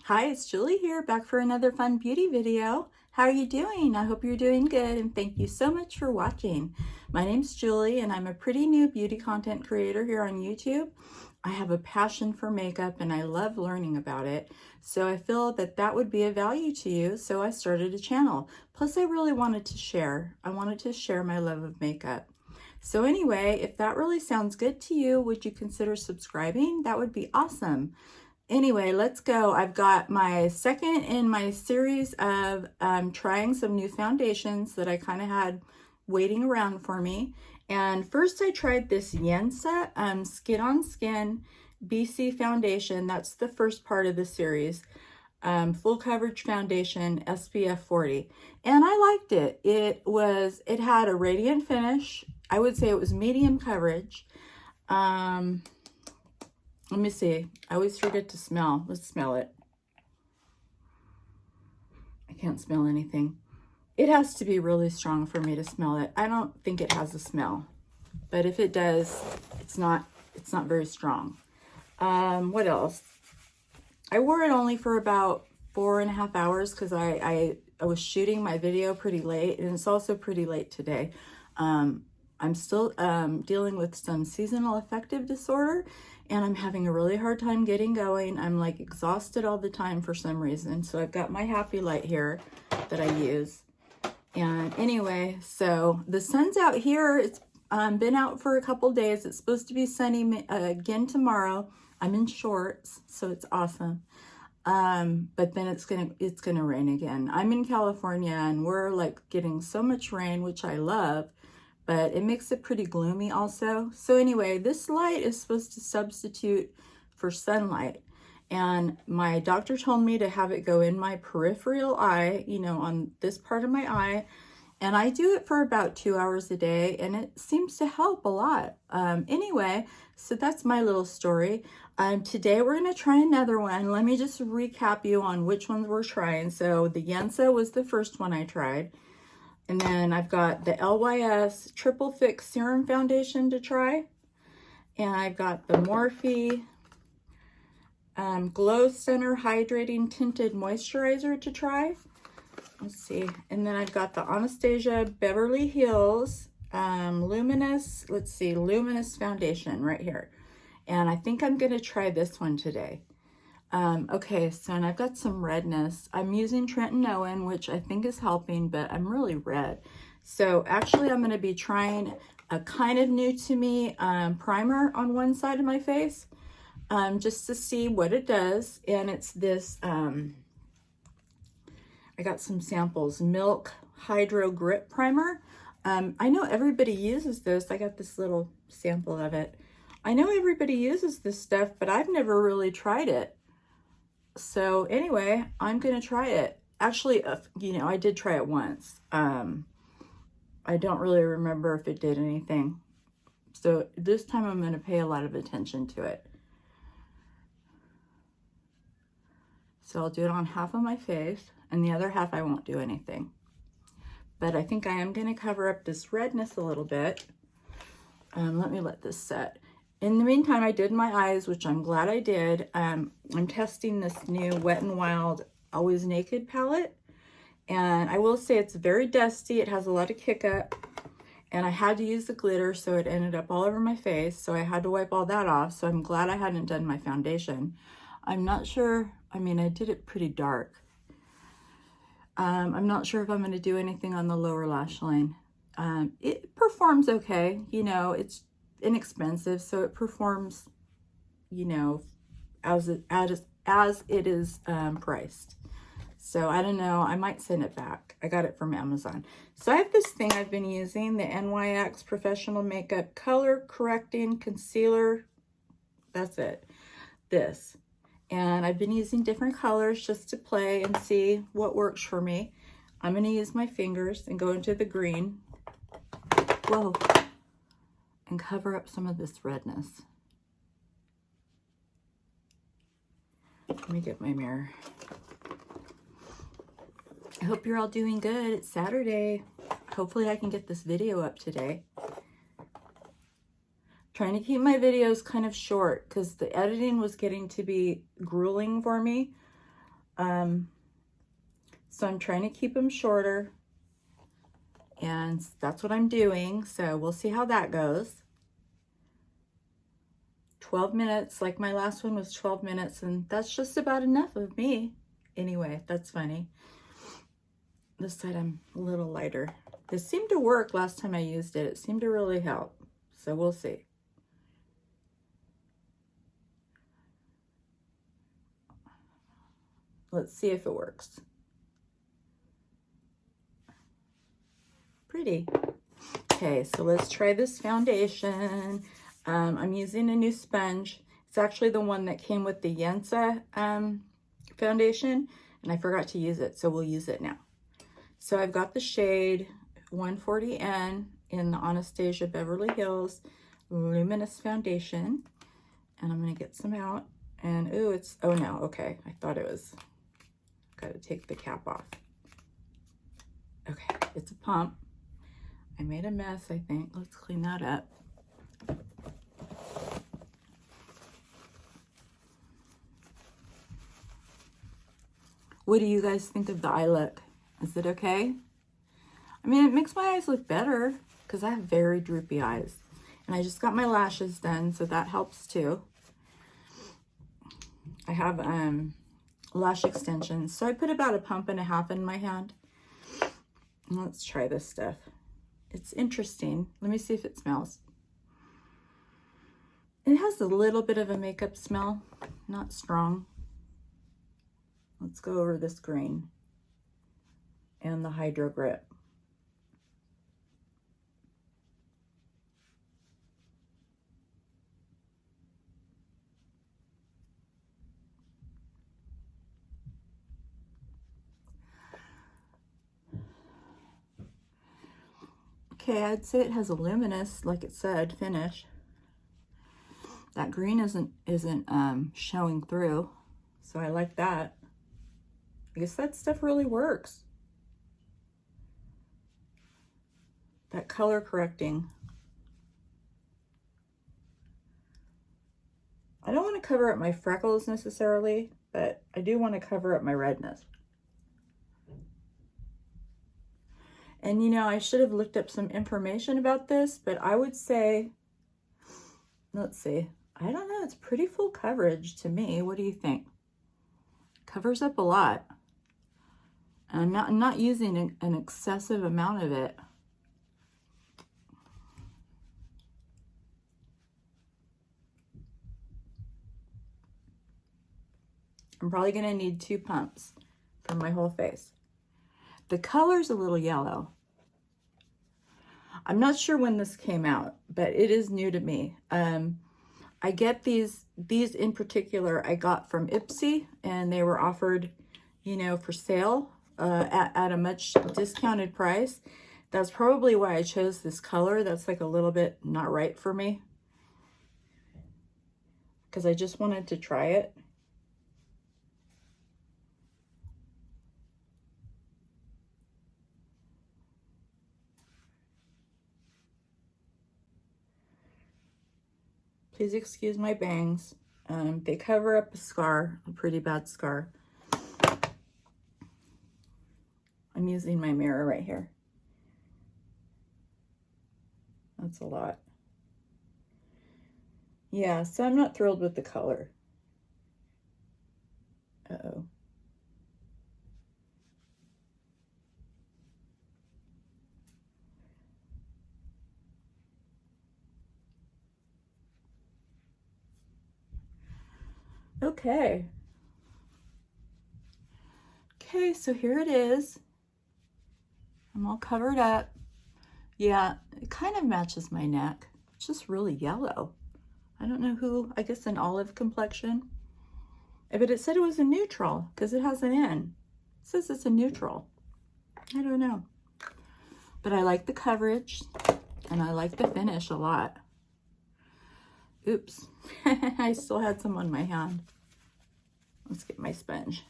Hi, it's Julie here, back for another fun beauty video. How are you doing? I hope you're doing good, and thank you so much for watching. My name's Julie, and I'm a pretty new beauty content creator here on YouTube. I have a passion for makeup, and I love learning about it. So I feel that that would be of value to you, so I started a channel. Plus, I really wanted to share. I wanted to share my love of makeup. So anyway, if that really sounds good to you, would you consider subscribing? That would be awesome. Anyway, let's go. I've got my second in my series of trying some new foundations that I kind of had waiting around for me. And first I tried this Yensa Skin on Skin BC foundation. That's the first part of the series. Full coverage foundation, SPF 40. And I liked it. It had a radiant finish. I would say it was medium coverage. Let me see. I always forget to smell. Let's smell it. I can't smell anything. It has to be really strong for me to smell it. I don't think it has a smell, but if it does, it's not very strong. What else? I wore it only for about 4.5 hours because I was shooting my video pretty late, and it's also pretty late today. I'm still dealing with some seasonal affective disorder, and I'm having a really hard time getting going. I'm like exhausted all the time for some reason. So I've got my Happy Light here that I use. And anyway, so the sun's out here. It's been out for a couple days. It's supposed to be sunny again tomorrow. I'm in shorts, so it's awesome. But then it's gonna rain again. I'm in California, and we're like getting so much rain, which I love, but it makes it pretty gloomy also. So anyway, this light is supposed to substitute for sunlight. And my doctor told me to have it go in my peripheral eye, you know, on this part of my eye. And I do it for about 2 hours a day, and it seems to help a lot. Anyway, so that's my little story. Today we're going to try another one. Let me just recap you on which ones we're trying. So the Yensa was the first one I tried. And then I've got the LYS Triple Fix Serum Foundation to try. And I've got the Morphe Glow Center Hydrating Tinted Moisturizer to try. Let's see. And then I've got the Anastasia Beverly Hills Luminous, Luminous Foundation right here. And I think I'm going to try this one today. Okay, so and I've got some redness. I'm using Trenton Owen, which I think is helping, but I'm really red. So actually I'm going to be trying a kind of new to me primer on one side of my face just to see what it does. And it's this, I got some samples, Milk Hydro Grip Primer. I know everybody uses this. I got this little sample of it. I know everybody uses this stuff, but I've never really tried it. So anyway, I'm going to try it. Actually, you know, I did try it once. I don't really remember if it did anything. So this time I'm going to pay a lot of attention to it. So I'll do it on half of my face, and the other half I won't do anything. But I think I am going to cover up this redness a little bit. Let me let this set. In the meantime, I did my eyes, which I'm glad I did. I'm testing this new Wet n Wild Always Naked palette. And I will say it's very dusty. It has a lot of kick up. And I had to use the glitter, so it ended up all over my face. So I had to wipe all that off. So I'm glad I hadn't done my foundation. I'm not sure. I mean, I did it pretty dark. I'm not sure if I'm going to do anything on the lower lash line. It performs okay. You know, it's inexpensive, so it performs, you know, as it is priced. So I don't know, I might send it back. I got it from Amazon. So I have this thing I've been using, the NYX Professional Makeup Color Correcting Concealer. That's it, this. And I've been using different colors just to play and see what works for me. I'm going to use my fingers and go into the green. Whoa. And cover up some of this redness. Let me get my mirror. I hope you're all doing good. It's Saturday. Hopefully I can get this video up today. Trying to keep my videos kind of short because the editing was getting to be grueling for me. So I'm trying to keep them shorter, and that's what I'm doing. So we'll see how that goes. 12 minutes, like my last one was 12 minutes, and that's just about enough of me. Anyway, that's funny. This side I'm a little lighter. This seemed to work last time I used it. It seemed to really help. So we'll see. Let's see if it works. Pretty. Okay, so let's try this foundation. I'm using a new sponge. It's actually the one that came with the Yensa foundation, and I forgot to use it, so we'll use it now. So I've got the shade 140N in the Anastasia Beverly Hills Luminous Foundation, and I'm gonna get some out. And ooh, it's, oh no, okay, I thought it was, gotta take the cap off. Okay, it's a pump. I made a mess, I think. Let's clean that up. What do you guys think of the eye look? Is it okay? I mean, it makes my eyes look better because I have very droopy eyes. And I just got my lashes done, so that helps too. I have lash extensions. So I put about 1.5 pumps in my hand. Let's try this stuff. It's interesting. Let me see if it smells. It has a little bit of a makeup smell, not strong. Let's go over this green and the Hydro Grip. Okay, I'd say it has a luminous, like it said, finish. That green isn't showing through, so I like that. I guess that stuff really works. That color correcting. I don't want to cover up my freckles necessarily, but I do want to cover up my redness. And you know, I should have looked up some information about this, but I would say, let's see, I don't know, it's pretty full coverage to me. What do you think? Covers up a lot. And I'm not using an excessive amount of it. I'm probably gonna need 2 pumps for my whole face. The color's a little yellow. I'm not sure when this came out, but it is new to me. I get these in particular, I got from Ipsy, and they were offered, you know, for sale at a much discounted price. That's probably why I chose this color. That's like a little bit not right for me, because I just wanted to try it. Please excuse my bangs. They cover up a scar, a pretty bad scar. I'm using my mirror right here. That's a lot. Yeah, so I'm not thrilled with the color. Uh-oh. Okay. Okay, so here it is. I'm all covered up. Yeah, it kind of matches my neck. It's just really yellow. I don't know who, I guess an olive complexion. But it said it was a neutral because it has an N. It says it's a neutral. I don't know. But I like the coverage and I like the finish a lot. Oops, I still had some on my hand. Let's get my sponge.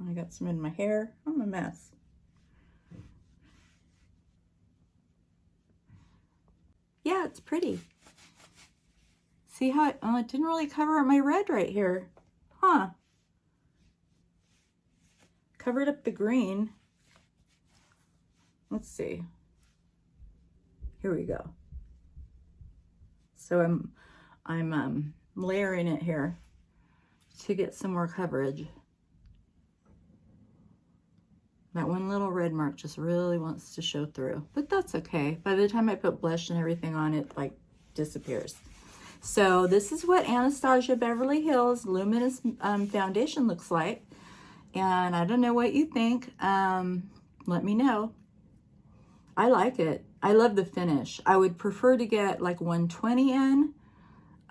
I got some in my hair. I'm a mess. Yeah, it's pretty. See how it didn't really cover up my red right here. Huh. Covered up the green. Let's see. Here we go. So I'm layering it here to get some more coverage. That one little red mark just really wants to show through, but that's okay. By the time I put blush and everything on, it like disappears. So this is what Anastasia Beverly Hills Luminous Foundation looks like. And I don't know what you think. Let me know. I like it. I love the finish. I would prefer to get like 120 in.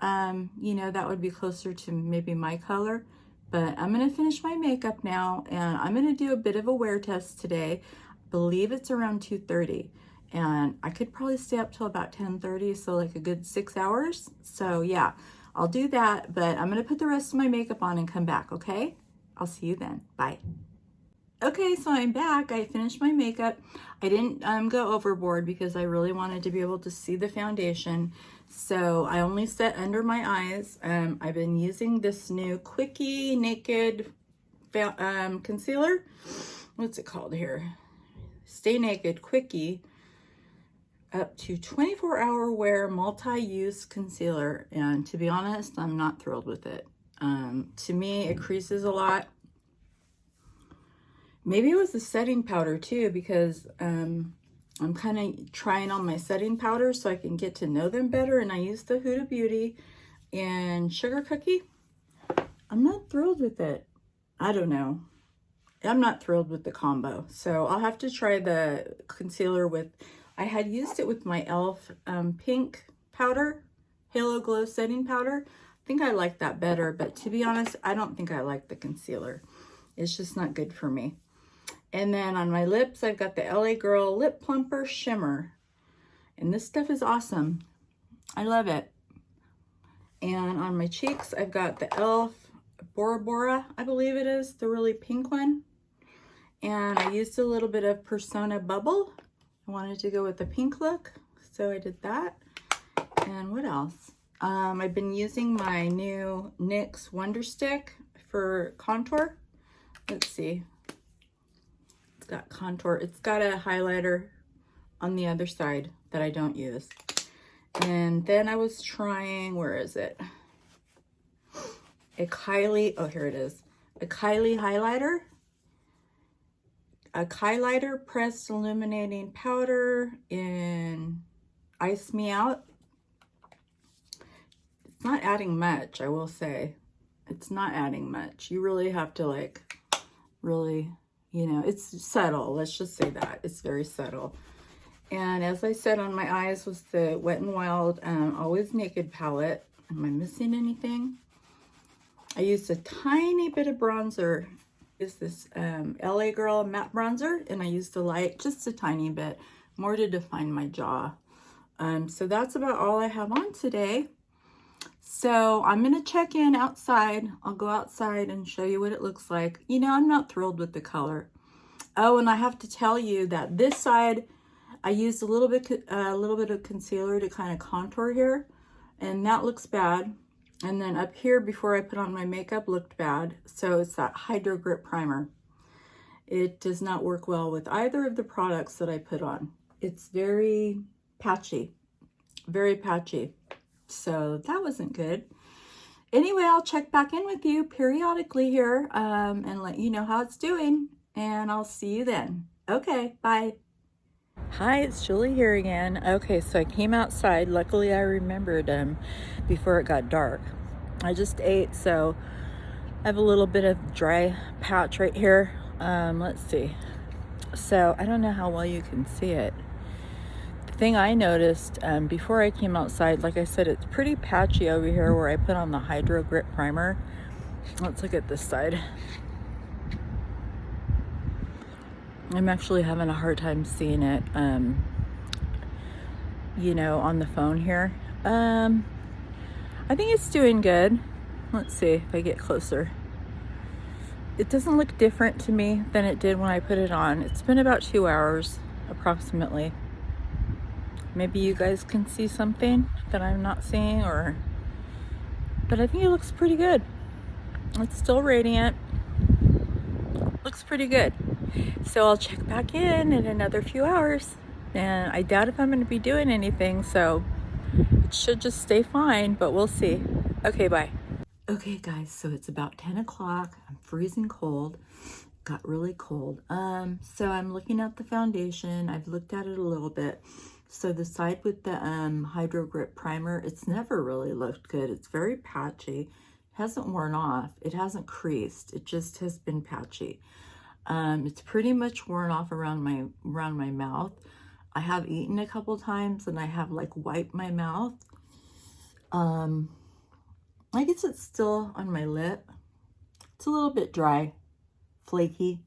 You know, that would be closer to maybe my color. But I'm going to finish my makeup now, and I'm going to do a bit of a wear test today. I believe it's around 2:30, and I could probably stay up till about 10:30, so like a good 6 hours. So yeah, I'll do that, but I'm going to put the rest of my makeup on and come back, okay? I'll see you then. Bye. Okay, so I'm back. I finished my makeup. I didn't go overboard because I really wanted to be able to see the foundation. So I only set under my eyes. I've been using this new Quickie Naked concealer. What's it called here? Stay Naked Quickie up to 24-hour wear multi-use concealer. And to be honest, I'm not thrilled with it. To me, it creases a lot. Maybe it was the setting powder too, because I'm kind of trying on my setting powder so I can get to know them better. And I use the Huda Beauty and Sugar Cookie. I'm not thrilled with it. I don't know. I'm not thrilled with the combo. So I'll have to try the concealer with, I had used it with my e.l.f. Pink powder, Halo Glow setting powder. I think I like that better, but to be honest, I don't think I like the concealer. It's just not good for me. And then on my lips, I've got the LA Girl Lip Plumper Shimmer. And this stuff is awesome. I love it. And on my cheeks, I've got the e.l.f. Bora Bora, I believe it is, the really pink one. And I used a little bit of Persona Bubble. I wanted to go with the pink look, so I did that. And what else? I've been using my new NYX Wonder Stick for contour. Let's see. It's got contour. It's got a highlighter on the other side that I don't use. And then I was trying, where is it? A Kylie, oh, here it is. A Kylie highlighter. A Kylighter Pressed Illuminating Powder in Ice Me Out. It's not adding much, I will say. It's not adding much. You really have to like, really, you know, it's subtle. Let's just say that. It's very subtle. And as I said, on my eyes was the Wet n Wild Always Naked palette. Am I missing anything? I used a tiny bit of bronzer. It's this LA Girl matte bronzer, and I used the light just a tiny bit, more to define my jaw. So that's about all I have on today. So I'm going to check in outside. I'll go outside and show you what it looks like. You know, I'm not thrilled with the color. Oh, and I have to tell you that this side, I used a little bit of concealer to kind of contour here, and that looks bad. And then up here, before I put on my makeup, looked bad. So it's that Hydro Grip Primer. It does not work well with either of the products that I put on. It's very patchy, very patchy. So that wasn't good. Anyway, I'll check back in with you periodically here and let you know how it's doing. And I'll see you then. Okay, bye. Hi, it's Julie here again. Okay, so I came outside. Luckily, I remembered before it got dark. I just ate, so I have a little bit of dry patch right here. Let's see. So I don't know how well you can see it. The thing I noticed before I came outside, like I said, it's pretty patchy over here where I put on the Hydro Grip Primer. Let's look at this side. I'm actually having a hard time seeing it, you know, on the phone here. I think it's doing good. Let's see if I get closer. It doesn't look different to me than it did when I put it on. It's been about 2 hours, approximately. Maybe you guys can see something that I'm not seeing, or but I think it looks pretty good. It's still radiant. Looks pretty good. So I'll check back in another few hours. And I doubt if I'm going to be doing anything, so it should just stay fine, but we'll see. Okay, bye. Okay, guys, so it's about 10 o'clock. I'm freezing cold. Got really cold. So I'm looking at the foundation. I've looked at it a little bit. So the side with the Hydro Grip Primer, it's never really looked good. It's very patchy. It hasn't worn off. It hasn't creased. It just has been patchy. It's pretty much worn off around my mouth. I have eaten a couple times and I have like wiped my mouth. I guess it's still on my lip. It's a little bit dry, flaky.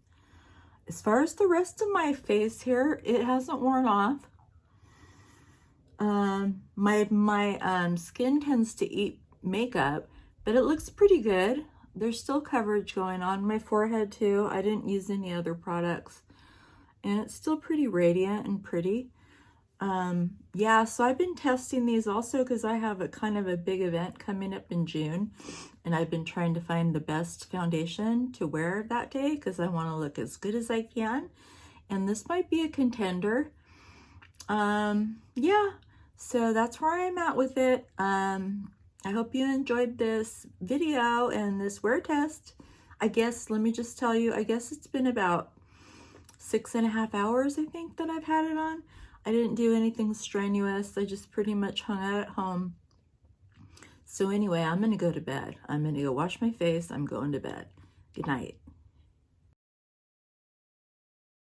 As far as the rest of my face here, it hasn't worn off. My skin tends to eat makeup, but it looks pretty good. There's still coverage going on. My forehead too. I didn't use any other products. And it's still pretty radiant and pretty. Yeah, so I've been testing these also because I have a kind of a big event coming up in June. And I've been trying to find the best foundation to wear that day because I want to look as good as I can. And this might be a contender. Yeah, so that's where I'm at with it. I hope you enjoyed this video and this wear test. I guess, let me just tell you, I guess it's been about 6.5 hours, I think, that I've had it on. I didn't do anything strenuous. I just pretty much hung out at home. So anyway, I'm going to go to bed. I'm going to go wash my face. I'm going to bed. Good night.